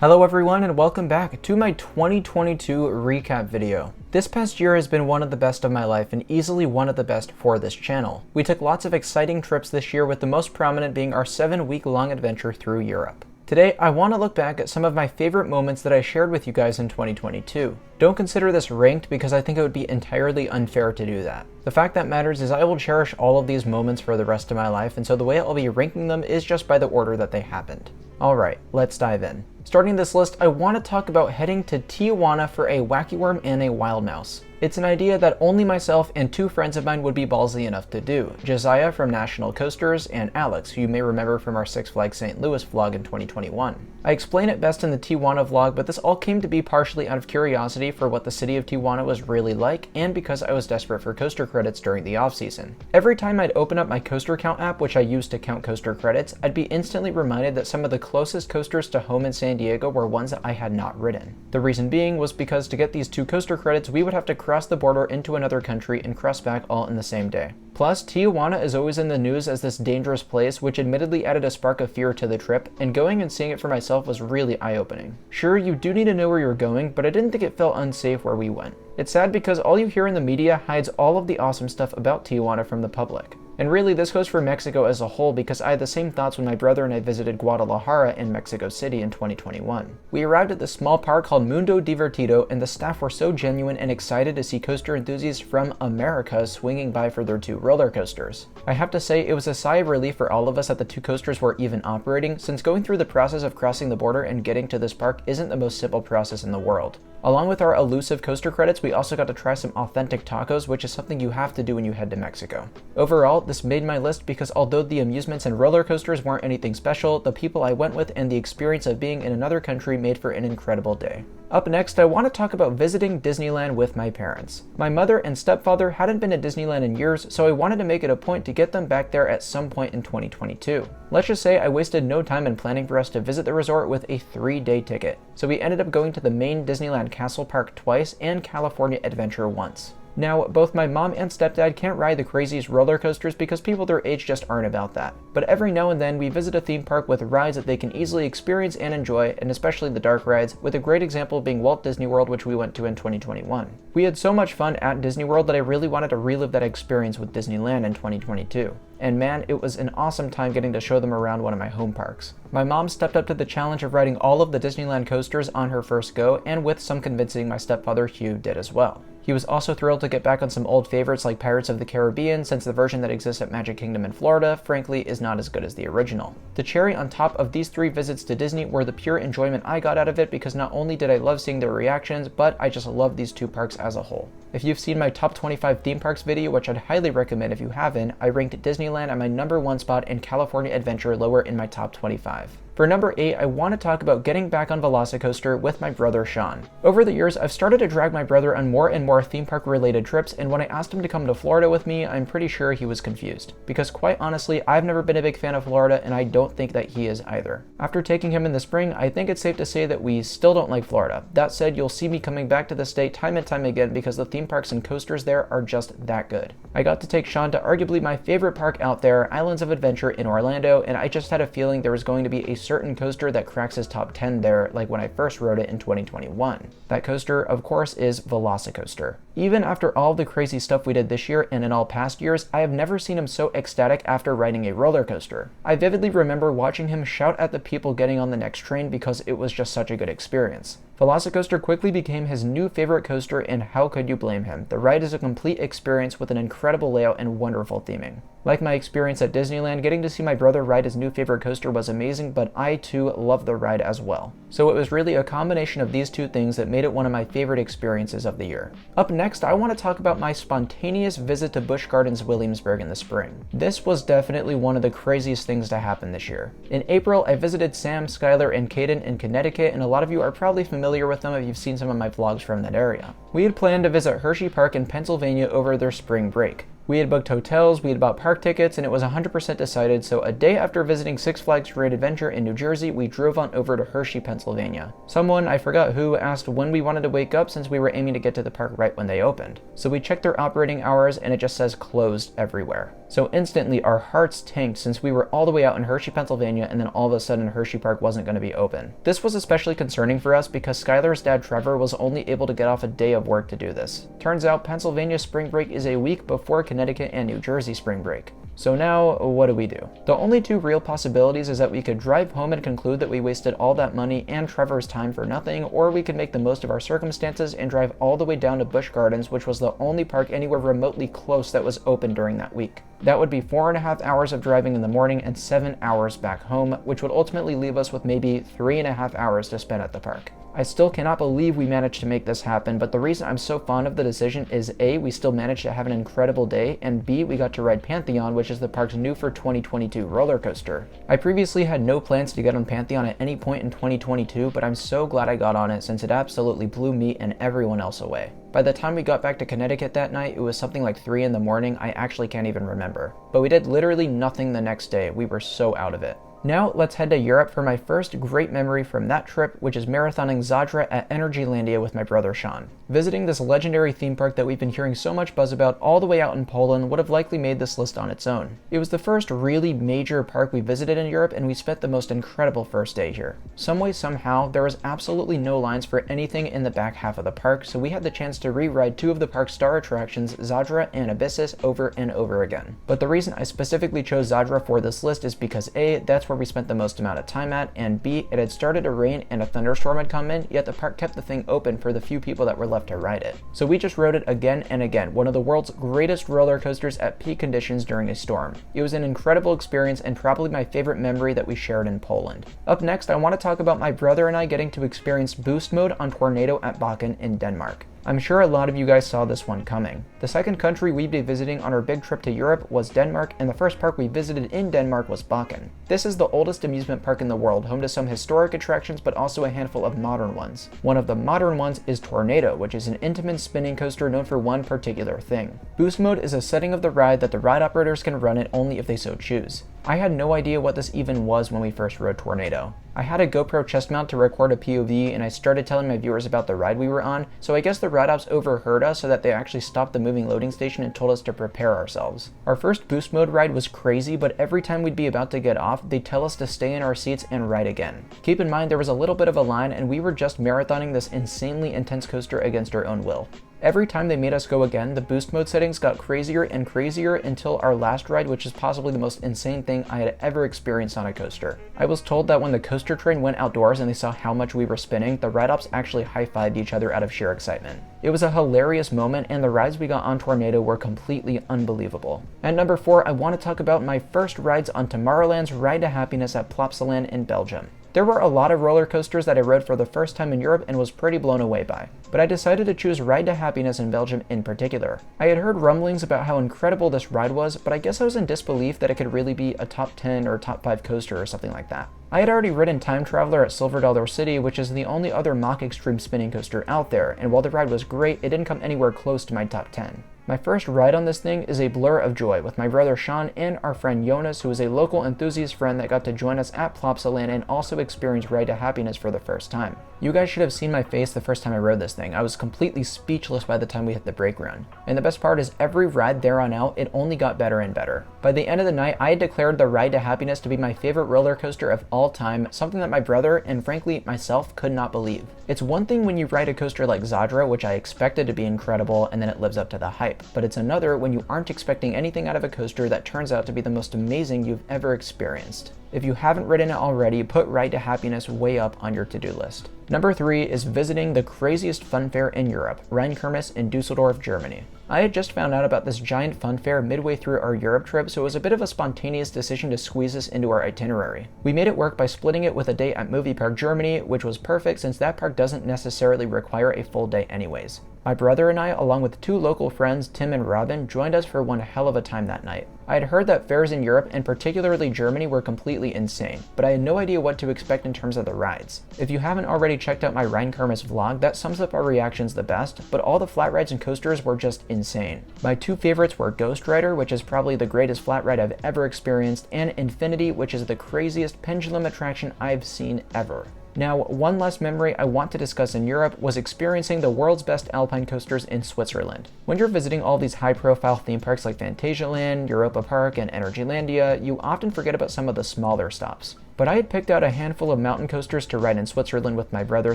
Hello everyone and welcome back to my 2022 recap video. This past year has been one of the best of my life and easily one of the best for this channel. We took lots of exciting trips this year, with the most prominent being our 7-week-long adventure through Europe. Today, I want to look back at some of my favorite moments that I shared with you guys in 2022. Don't consider this ranked because I think it would be entirely unfair to do that. The fact that matters is I will cherish all of these moments for the rest of my life, and so the way I'll be ranking them is just by the order that they happened. Alright, let's dive in. Starting this list, I want to talk about heading to Tijuana for a wacky worm and a wild mouse. It's an idea that only myself and 2 friends of mine would be ballsy enough to do, Josiah from National Coasters and Alex, who you may remember from our Six Flags St. Louis vlog in 2021. I explain it best in the Tijuana vlog, but this all came to be partially out of curiosity for what the city of Tijuana was really like, and because I was desperate for coaster credits during the off-season. Every time I'd open up my coaster count app, which I use to count coaster credits, I'd be instantly reminded that some of the closest coasters to home in San Diego were ones that I had not ridden. The reason being was because to get these 2 coaster credits, we would have to cross the border into another country and cross back all in the same day. Plus, Tijuana is always in the news as this dangerous place, which admittedly added a spark of fear to the trip, and going and seeing it for myself was really eye-opening. Sure, you do need to know where you're going, but I didn't think it felt unsafe where we went. It's sad because all you hear in the media hides all of the awesome stuff about Tijuana from the public. And really, this goes for Mexico as a whole, because I had the same thoughts when my brother and I visited Guadalajara and Mexico City in 2021. We arrived at this small park called Mundo Divertido, and the staff were so genuine and excited to see coaster enthusiasts from America swinging by for their 2 roller coasters. I have to say, it was a sigh of relief for all of us that the 2 coasters were even operating, since going through the process of crossing the border and getting to this park isn't the most simple process in the world. Along with our elusive coaster credits, we also got to try some authentic tacos, which is something you have to do when you head to Mexico. Overall, this made my list because although the amusements and roller coasters weren't anything special, the people I went with and the experience of being in another country made for an incredible day. Up next, I want to talk about visiting Disneyland with my parents. My mother and stepfather hadn't been to Disneyland in years, so I wanted to make it a point to get them back there at some point in 2022. Let's just say I wasted no time in planning for us to visit the resort with a 3-day ticket, so we ended up going to the main Disneyland Castle Park twice and California Adventure once. Now, both my mom and stepdad can't ride the craziest roller coasters because people their age just aren't about that. But every now and then we visit a theme park with rides that they can easily experience and enjoy, and especially the dark rides, with a great example being Walt Disney World, which we went to in 2021. We had so much fun at Disney World that I really wanted to relive that experience with Disneyland in 2022. And man, it was an awesome time getting to show them around one of my home parks. My mom stepped up to the challenge of riding all of the Disneyland coasters on her first go, and with some convincing, my stepfather Hugh did as well. He was also thrilled to get back on some old favorites like Pirates of the Caribbean, since the version that exists at Magic Kingdom in Florida, frankly, is not as good as the original. The cherry on top of these 3 visits to Disney were the pure enjoyment I got out of it, because not only did I love seeing their reactions, but I just loved these 2 parks as a whole. If you've seen my top 25 theme parks video, which I'd highly recommend if you haven't, I ranked Disneyland at my number 1 spot and California Adventure lower in my top 25. For number 8, I want to talk about getting back on Velocicoaster with my brother Sean. Over the years, I've started to drag my brother on more and more theme park related trips, and when I asked him to come to Florida with me, I'm pretty sure he was confused. Because quite honestly, I've never been a big fan of Florida, and I don't think that he is either. After taking him in the spring, I think it's safe to say that we still don't like Florida. That said, you'll see me coming back to the state time and time again because the theme parks and coasters there are just that good. I got to take Sean to arguably my favorite park out there, Islands of Adventure in Orlando, and I just had a feeling there was going to be a certain coaster that cracks his top 10 there, like when I first rode it in 2021. That coaster, of course, is Velocicoaster. Even after all the crazy stuff we did this year and in all past years, I have never seen him so ecstatic after riding a roller coaster. I vividly remember watching him shout at the people getting on the next train because it was just such a good experience. Velocicoaster quickly became his new favorite coaster, and how could you blame him? The ride is a complete experience with an incredible layout and wonderful theming. Like my experience at Disneyland, getting to see my brother ride his new favorite coaster was amazing, but I too loved the ride as well. So it was really a combination of these 2 things that made it one of my favorite experiences of the year. Up next, I want to talk about my spontaneous visit to Busch Gardens Williamsburg in the spring. This was definitely one of the craziest things to happen this year. In April, I visited Sam, Skylar, and Caden in Connecticut, and a lot of you are probably familiar with them if you've seen some of my vlogs from that area. We had planned to visit Hershey Park in Pennsylvania over their spring break. We had booked hotels, we had bought park tickets, and it was 100% decided, so a day after visiting Six Flags Great Adventure in New Jersey, we drove on over to Hershey, Pennsylvania. Someone, I forgot who, asked when we wanted to wake up since we were aiming to get to the park right when they opened. So we checked their operating hours and it just says closed everywhere. So instantly our hearts tanked since we were all the way out in Hershey, Pennsylvania, and then all of a sudden Hershey Park wasn't going to be open. This was especially concerning for us because Skylar's dad Trevor was only able to get off a day of work to do this. Turns out Pennsylvania spring break is a week before Connecticut and New Jersey spring break. So now, what do we do? The only two real possibilities is that we could drive home and conclude that we wasted all that money and Trevor's time for nothing, or we could make the most of our circumstances and drive all the way down to Busch Gardens, which was the only park anywhere remotely close that was open during that week. That would be 4.5 hours of driving in the morning and 7 hours back home, which would ultimately leave us with maybe 3.5 hours to spend at the park. I still cannot believe we managed to make this happen, but the reason I'm so fond of the decision is A, we still managed to have an incredible day, and B, we got to ride Pantheon, which is the park's new for 2022 roller coaster. I previously had no plans to get on Pantheon at any point in 2022, but I'm so glad I got on it since it absolutely blew me and everyone else away. By the time we got back to Connecticut that night, it was something like 3 in the morning, I actually can't even remember. But we did literally nothing the next day, we were so out of it. Now let's head to Europe for my first great memory from that trip, which is marathoning Zadra at Energylandia with my brother Sean. Visiting this legendary theme park that we've been hearing so much buzz about all the way out in Poland would have likely made this list on its own. It was the first really major park we visited in Europe, and we spent the most incredible first day here. Some way, somehow, there was absolutely no lines for anything in the back half of the park, so we had the chance to re-ride 2 of the park's star attractions, Zadra and Abyssus, over and over again. But the reason I specifically chose Zadra for this list is because A, that's where we spent the most amount of time at, and B, it had started to rain and a thunderstorm had come in, yet the park kept the thing open for the few people that were left to ride it. So we just rode it again and again, one of the world's greatest roller coasters at peak conditions during a storm. It was an incredible experience and probably my favorite memory that we shared in Poland. Up next, I want to talk about my brother and I getting to experience boost mode on Tornado at Bakken in Denmark. I'm sure a lot of you guys saw this one coming. The second country we'd be visiting on our big trip to Europe was Denmark, and the first park we visited in Denmark was Bakken. This is the oldest amusement park in the world, home to some historic attractions but also a handful of modern ones. One of the modern ones is Tornado, which is an Intamin spinning coaster known for one particular thing. Boost mode is a setting of the ride that the ride operators can run it only if they so choose. I had no idea what this even was when we first rode Tornado. I had a GoPro chest mount to record a POV, and I started telling my viewers about the ride we were on, so I guess the ride ops overheard us so that they actually stopped the moving loading station and told us to prepare ourselves. Our first boost mode ride was crazy, but every time we'd be about to get off, they'd tell us to stay in our seats and ride again. Keep in mind there was a little bit of a line, and we were just marathoning this insanely intense coaster against our own will. Every time they made us go again, the boost mode settings got crazier and crazier until our last ride, which is possibly the most insane thing I had ever experienced on a coaster. I was told that when the coaster train went outdoors and they saw how much we were spinning, the ride ops actually high-fived each other out of sheer excitement. It was a hilarious moment, and the rides we got on Tornado were completely unbelievable. At number 4, I want to talk about my first rides on Tomorrowland's Ride to Happiness at Plopsaland in Belgium. There were a lot of roller coasters that I rode for the first time in Europe and was pretty blown away by, but I decided to choose Ride to Happiness in Belgium in particular. I had heard rumblings about how incredible this ride was, but I guess I was in disbelief that it could really be a top 10 or top 5 coaster or something like that. I had already ridden Time Traveler at Silver Dollar City, which is the only other mock extreme spinning coaster out there, and while the ride was great, it didn't come anywhere close to my top 10. My first ride on this thing is a blur of joy with my brother Sean and our friend Jonas, who is a local enthusiast friend that got to join us at Plopsaland and also experience Ride to Happiness for the first time. You guys should have seen my face the first time I rode this thing. I was completely speechless by the time we hit the brake run. And the best part is every ride there on out, it only got better and better. By the end of the night, I had declared the Ride to Happiness to be my favorite roller coaster of all time, something that my brother and frankly myself could not believe. It's one thing when you ride a coaster like Zadra, which I expected to be incredible, and then it lives up to the hype, but it's another when you aren't expecting anything out of a coaster that turns out to be the most amazing you've ever experienced. If you haven't ridden it already, put Ride to Happiness way up on your to-do list. Number 3 is visiting the craziest fun fair in Europe, Rheinkirmes in Dusseldorf, Germany. I had just found out about this giant fun fair midway through our Europe trip, so it was a bit of a spontaneous decision to squeeze this into our itinerary. We made it work by splitting it with a day at Movie Park Germany, which was perfect since that park doesn't necessarily require a full day anyways. My brother and I, along with 2 local friends, Tim and Robin, joined us for one hell of a time that night. I had heard that fairs in Europe, and particularly Germany, were completely insane, but I had no idea what to expect in terms of the rides. If you haven't already checked out my Rheinkirmes vlog, that sums up our reactions the best, but all the flat rides and coasters were just insane. My 2 favorites were Ghost Rider, which is probably the greatest flat ride I've ever experienced, and Infinity, which is the craziest pendulum attraction I've seen ever. Now, one last memory I want to discuss in Europe was experiencing the world's best alpine coasters in Switzerland. When you're visiting all these high-profile theme parks like Phantasialand, Europa Park, and Energylandia, you often forget about some of the smaller stops. But I had picked out a handful of mountain coasters to ride in Switzerland with my brother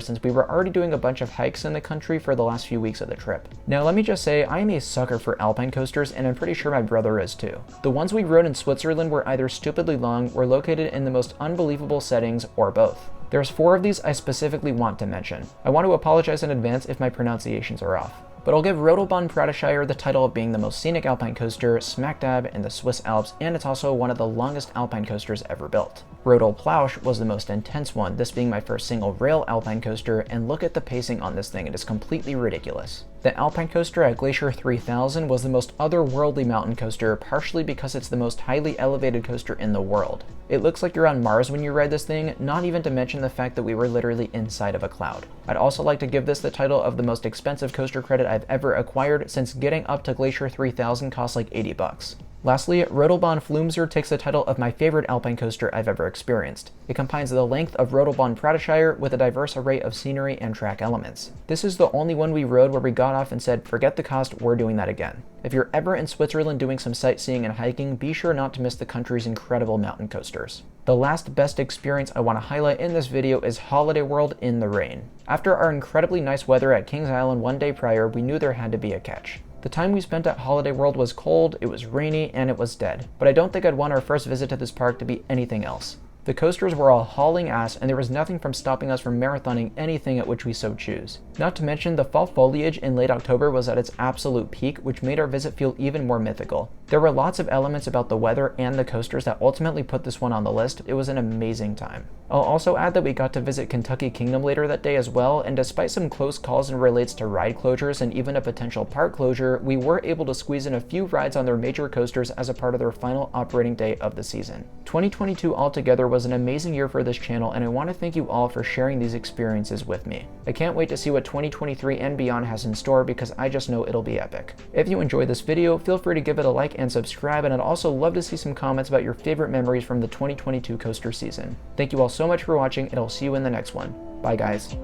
since we were already doing a bunch of hikes in the country for the last few weeks of the trip. Now let me just say, I am a sucker for alpine coasters, and I'm pretty sure my brother is too. The ones we rode in Switzerland were either stupidly long, were located in the most unbelievable settings, or both. There's 4 of these I specifically want to mention. I want to apologize in advance if my pronunciations are off. But I'll give Rodelbahn Pratershire the title of being the most scenic alpine coaster smack dab in the Swiss Alps, and it's also one of the longest alpine coasters ever built. Rodelplausch was the most intense one, this being my first single rail alpine coaster, and look at the pacing on this thing, it is completely ridiculous. The alpine coaster at Glacier 3000 was the most otherworldly mountain coaster, partially because it's the most highly elevated coaster in the world. It looks like you're on Mars when you ride this thing, not even to mention the fact that we were literally inside of a cloud. I'd also like to give this the title of the most expensive coaster credit I've ever acquired, since getting up to Glacier 3000 costs like $80. Lastly, Rodelbahn Flumser takes the title of my favorite alpine coaster I've ever experienced. It combines the length of Rodelbahn Pratershire with a diverse array of scenery and track elements. This is the only one we rode where we got off and said, forget the cost, we're doing that again. If you're ever in Switzerland doing some sightseeing and hiking, be sure not to miss the country's incredible mountain coasters. The last best experience I want to highlight in this video is Holiday World in the rain. After our incredibly nice weather at Kings Island one day prior, we knew there had to be a catch. The time we spent at Holiday World was cold, it was rainy, and it was dead, but I don't think I'd want our first visit to this park to be anything else. The coasters were all hauling ass, and there was nothing from stopping us from marathoning anything at which we so choose. Not to mention, the fall foliage in late October was at its absolute peak, which made our visit feel even more mythical. There were lots of elements about the weather and the coasters that ultimately put this one on the list. It was an amazing time. I'll also add that we got to visit Kentucky Kingdom later that day as well, and despite some close calls and relates to ride closures and even a potential park closure, we were able to squeeze in a few rides on their major coasters as a part of their final operating day of the season. 2022 altogether was an amazing year for this channel, and I want to thank you all for sharing these experiences with me. I can't wait to see what 2023 and beyond has in store, because I just know it'll be epic. If you enjoyed this video, feel free to give it a like and subscribe, and I'd also love to see some comments about your favorite memories from the 2022 coaster season. Thank you all so much for watching, and I'll see you in the next one. Bye guys.